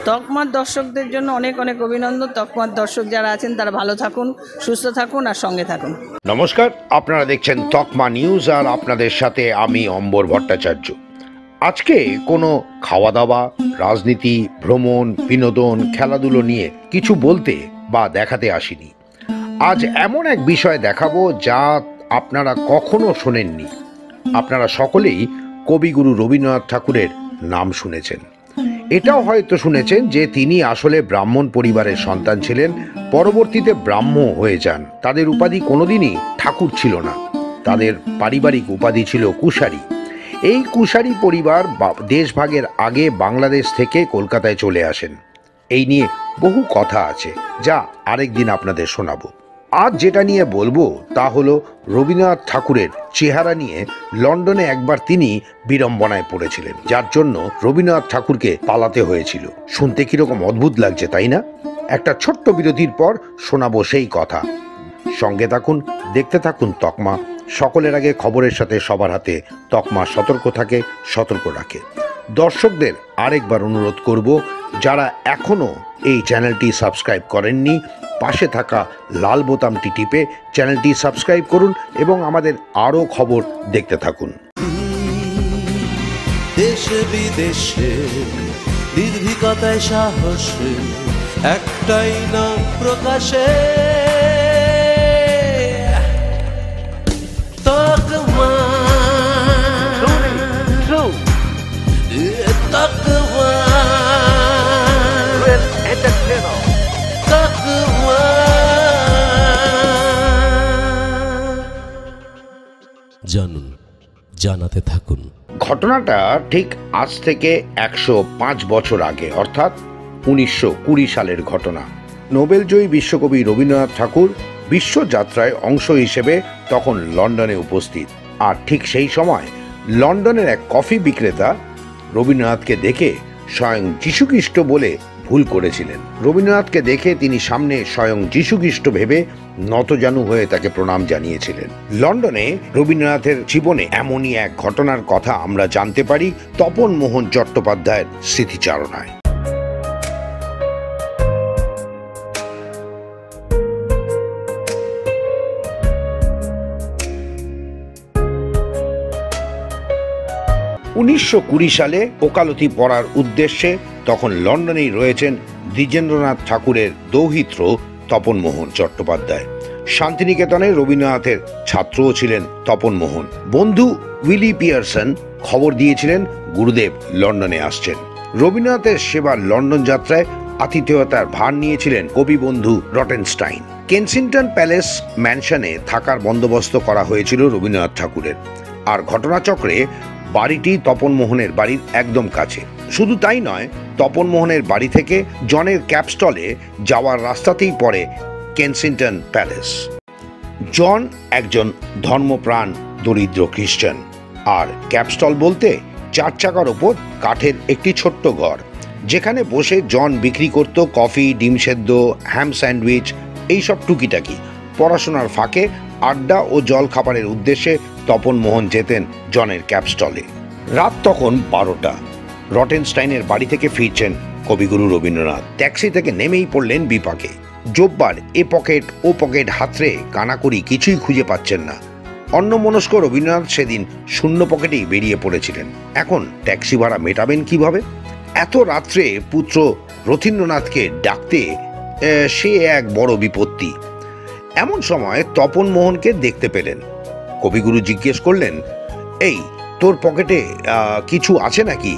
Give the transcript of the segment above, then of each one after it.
তকমার দর্শকদের জন্য অনেক অনেক অভিনন্দন। তকমার দর্শক যারা আছেন তারা ভালো থাকুন, সুস্থ থাকুন আর সঙ্গে থাকুন। নমস্কার, আপনারা দেখছেন তকমা নিউজ আর আপনাদের সাথে আমি অম্বর ভট্টাচার্য। আজকে কোনো খাওয়া দাওয়া, রাজনীতি, ভ্রমণ, বিনোদন, খেলাধুলো নিয়ে কিছু বলতে বা দেখাতে আসিনি। আজ এমন এক বিষয় দেখাবো যা আপনারা কখনো শোনেননি। আপনারা সকলেই কবিগুরু রবীন্দ্রনাথ ঠাকুরের নাম শুনেছেন। এটাও হয়তো শুনেছেন যে তিনি আসলে ব্রাহ্মণ পরিবারের সন্তান ছিলেন, পরবর্তীতে ব্রাহ্ম হয়ে যান। তাদের উপাধি কোনোদিনই ঠাকুর ছিল না, তাদের পারিবারিক উপাধি ছিল কুশারি। এই কুশারি পরিবার দেশভাগের আগে বাংলাদেশ থেকে কলকাতায় চলে আসেন। এই নিয়ে বহু কথা আছে যা আরেকদিন আপনাদের শোনাবো। আজ যেটা নিয়ে বলবো তা হলো রবীন্দ্রনাথ ঠাকুরের চেহারা নিয়ে লন্ডনে একবার তিনি বিড়ম্বনায় পড়েছিলেন, যার জন্য রবীন্দ্রনাথ ঠাকুরকে পালাতে হয়েছিল। শুনতে কিরকম অদ্ভুত লাগছে, তাই না? একটা ছোট্ট বিরতির পর শোনাবো সেই কথা। সঙ্গে থাকুন, দেখতে থাকুন তকমা। সকলের আগে খবরের সাথে সবার হাতে তকমা সতর্ক থাকে, সতর্ক রাখে। দর্শকদের আরেকবার অনুরোধ করব, যারা এখনও এই চ্যানেলটি সাবস্ক্রাইব করেননি, পাশে থাকা লাল বোতামটি টিপে চ্যানেলটি সাবস্ক্রাইব করুন এবং আমাদের আরও খবর দেখতে থাকুন। দেশে বিদেশে নির্ভীকতায় সাহসে একটাই নাম প্রকাশে, তকমা। তকমা জানুন, জানাতে থাকুন। ঘটনাটা ঠিক আজ থেকে 105 বছর আগে, অর্থাৎ 1920 সালের ঘটনা। নোবেলজয়ী বিশ্বকবি রবীন্দ্রনাথ ঠাকুর বিশ্বযাত্রায় অংশ হিসেবে তখন লন্ডনে উপস্থিত। আর ঠিক সেই সময় লন্ডনের এক কফি বিক্রেতা রবীন্দ্রনাথকে দেখে স্বয়ং যীশুখ্রিস্ট বলে ভুল করেছিলেন। রবীন্দ্রনাথকে দেখে তিনি সামনে স্বয়ং যীশুখ্রিস্ট ভেবে নতজানু হয়ে তাকে প্রণাম জানিয়েছিলেন। লন্ডনে রবীন্দ্রনাথের জীবনে এমনই এক ঘটনার কথা আমরা জানতে পারি তপন মোহন চট্টোপাধ্যায়ের স্মৃতিচারণায়। (1920 সালে ওকালতি পড়ার উদ্দেশ্যে তখন লন্ডনেই রয়েছেন দ্বিজেন্দ্রনাথ ঠাকুরের দৌহিত্র তপন মোহন চট্টোপাধ্যায়। শান্তিনিকেতনে রবীন্দ্রনাথের ছাত্রও ছিলেন তপন মোহন। বন্ধু উইলি পিয়ারসন খবর দিয়েছিলেন গুরুদেব লন্ডনে আসছেন। রবীন্দ্রনাথের সেবার লন্ডন যাত্রায় আতিথেয়তার ভার নিয়েছিলেন কবি বন্ধু রটেনস্টাইন। কেনসিংটন প্যালেস ম্যানশনে থাকার বন্দোবস্ত করা হয়েছিল রবীন্দ্রনাথ ঠাকুরের। আর ঘটনাচক্রে বাড়িটি তপন মোহনের বাড়ির একদম কাছে। শুধু তাই নয়, তপন মোহনের বাড়ি থেকে জনের ক্যাপস্টলে যাওয়ার রাস্তাতেই পড়ে কেনসিংটন প্যালেস। জন একজন ধর্মপ্রাণ দরিদ্র খ্রিস্টান, আর ক্যাপস্টল বলতে 4 চাকার ওপর কাঠের একটি ছোট্ট ঘর, যেখানে বসে জন বিক্রি করত কফি, ডিম সেদ্ধ, হ্যাম স্যান্ডউইচ, এইসব টুকিটাকি। পড়াশোনার ফাঁকে আড্ডা ও জল খাবারের উদ্দেশ্যে তপন মোহন যেতেন জনের ক্যাপস্টলে। রাত তখন 12টা। রটেনস্টাইনের বাড়ি থেকে ফিরছেন কবিগুরু রবীন্দ্রনাথ। ট্যাক্সি থেকে নেমেই পড়লেন বিপাকে। জোব্বার এ পকেট ও পকেট হাতড়ে কানাকড়ি কিছুই খুঁজে পাচ্ছেন না। অন্যমনস্ক রবীন্দ্রনাথ সেদিন শূন্য পকেটেই বেরিয়ে পড়েছিলেন। এখন ট্যাক্সি ভাড়া মেটাবেন কিভাবে? এত রাত্রে পুত্র রথীন্দ্রনাথকে ডাকতে সে এক বড় বিপত্তি। এমন সময় তপন মোহনকে দেখতে পেলেন। কবিগুরু জিজ্ঞেস করলেন, এই তোর পকেটে কিছু আছে নাকি?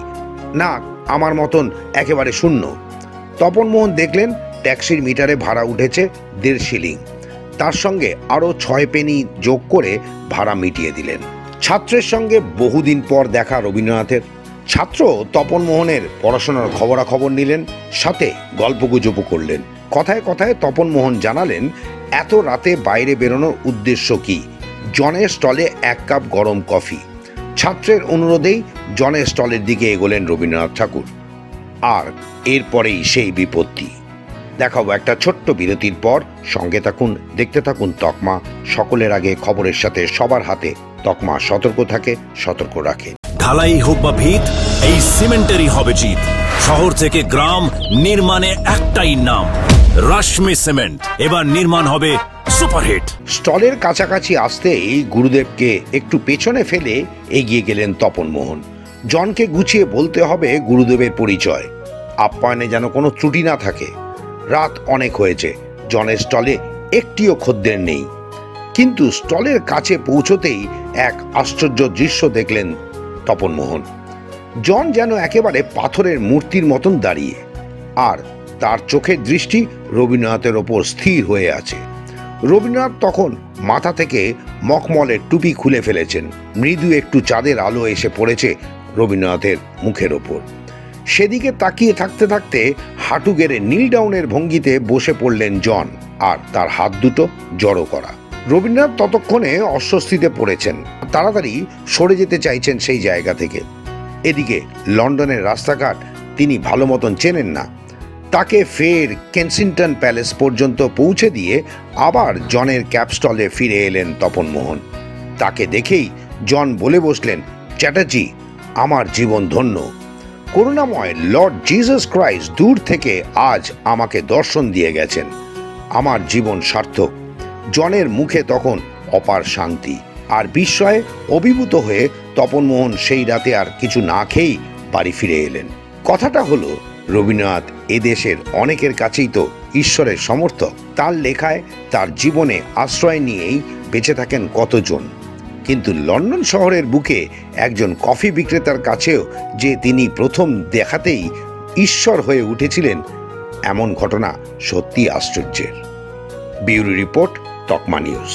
না, আমার মতন একেবারে শূন্য। তপন মোহন দেখলেন ট্যাক্সির মিটারে ভাড়া উঠেছে 1.5 শিলিং। তার সঙ্গে আরও 6 পেনি যোগ করে ভাড়া মিটিয়ে দিলেন। ছাত্রের সঙ্গে বহুদিন পর দেখা রবীন্দ্রনাথের। ছাত্র তপন মোহনের পড়াশোনার খবরাখবর নিলেন, সাথে গল্পগুজবও করলেন। কথায় কথায় তপন মোহন জানালেন এত রাতে বাইরে বেরোনোর উদ্দেশ্য কি। জনের স্টলে 1 কাপ গরম কফি। ছাত্রের অনুরোধেই জনের স্টলের দিকে এগোলেন রবীন্দ্রনাথ ঠাকুর। আর এরপরেই সেই বিপত্তি। দেখাবো একটা ছোট্ট বিরতির পর। সঙ্গে থাকুন, দেখতে থাকুন তকমা। সকলের আগে খবরের সাথে সবার হাতে তকমা সতর্ক থাকে, সতর্ক রাখে। ঢালাই হোক বা ভিত, এই সিমেন্টেরই হবে জিত। শহর থেকে গ্রাম নির্মাণে একটাই নাম, রশ্মি সিমেন্ট। এবার নির্মাণ হবে সুপারহিট। স্টলের কাছাকাছি আসতেই গুরুদেবকে একটু পেছনে ফেলে এগিয়ে গেলেন তপন মোহন। জনকে গুছিয়ে বলতে হবে গুরুদেবের পরিচয়, আপ্যায়নে যেন কোনো ত্রুটি না থাকে। রাত অনেক হয়েছে, জনের স্টলে একটিও খদ্দের নেই। কিন্তু স্টলের কাছে পৌঁছতেই এক আশ্চর্য দৃশ্য দেখলেন তপন মোহন। জন যেন একেবারে পাথরের মূর্তির মতন দাঁড়িয়ে, আর তার চোখের দৃষ্টি রবীন্দ্রনাথের ওপর স্থির হয়ে আছে। রবীন্দ্রনাথ তখন মাথা থেকে মখমলের টুপি খুলে ফেলেছেন। মৃদু একটু চাঁদের আলো এসে পড়েছে রবীন্দ্রনাথের মুখের ওপর। সেদিকে তাকিয়ে থাকতে থাকতে হাঁটু গেড়ে নীল ডাউনের ভঙ্গিতে বসে পড়লেন জন, আর তার হাত দুটো জড়ো করা। রবীন্দ্রনাথ ততক্ষণে অস্বস্তিতে পড়েছেন, তাড়াতাড়ি সরে যেতে চাইছেন সেই জায়গা থেকে। এদিকে লন্ডনের রাস্তাঘাট তিনি ভালো মতন চেনেন না। তাকে ফের কেনসিংটন প্যালেস পর্যন্ত পৌঁছে দিয়ে আবার জনের ক্যাপস্টলে ফিরে এলেন তপন মোহন। তাকে দেখেই জন বলে বসলেন, চ্যাটার্জি, আমার জীবন ধন্য। করুণাময় লর্ড জিসাস ক্রাইস্ট দূর থেকে আজ আমাকে দর্শন দিয়ে গেছেন। আমার জীবন সার্থক। জনের মুখে তখন অপার শান্তি আর বিস্ময়ে অভিভূত হয়ে তপন মোহন সেই রাতে আর কিছু না খেয়েই বাড়ি ফিরে এলেন। কথাটা হলো, রবীন্দ্রনাথ এদেশের অনেকের কাছেই তো ঈশ্বরের সমর্থক। তার লেখায় তার জীবনে আশ্রয় নিয়েই বেঁচে থাকেন কতজন। কিন্তু লন্ডন শহরের বুকে একজন কফি বিক্রেতার কাছেও যে তিনি প্রথম দেখাতেই ঈশ্বর হয়ে উঠেছিলেন, এমন ঘটনা সত্যি আশ্চর্যের। ব্যুরো রিপোর্ট, তকমা নিউজ।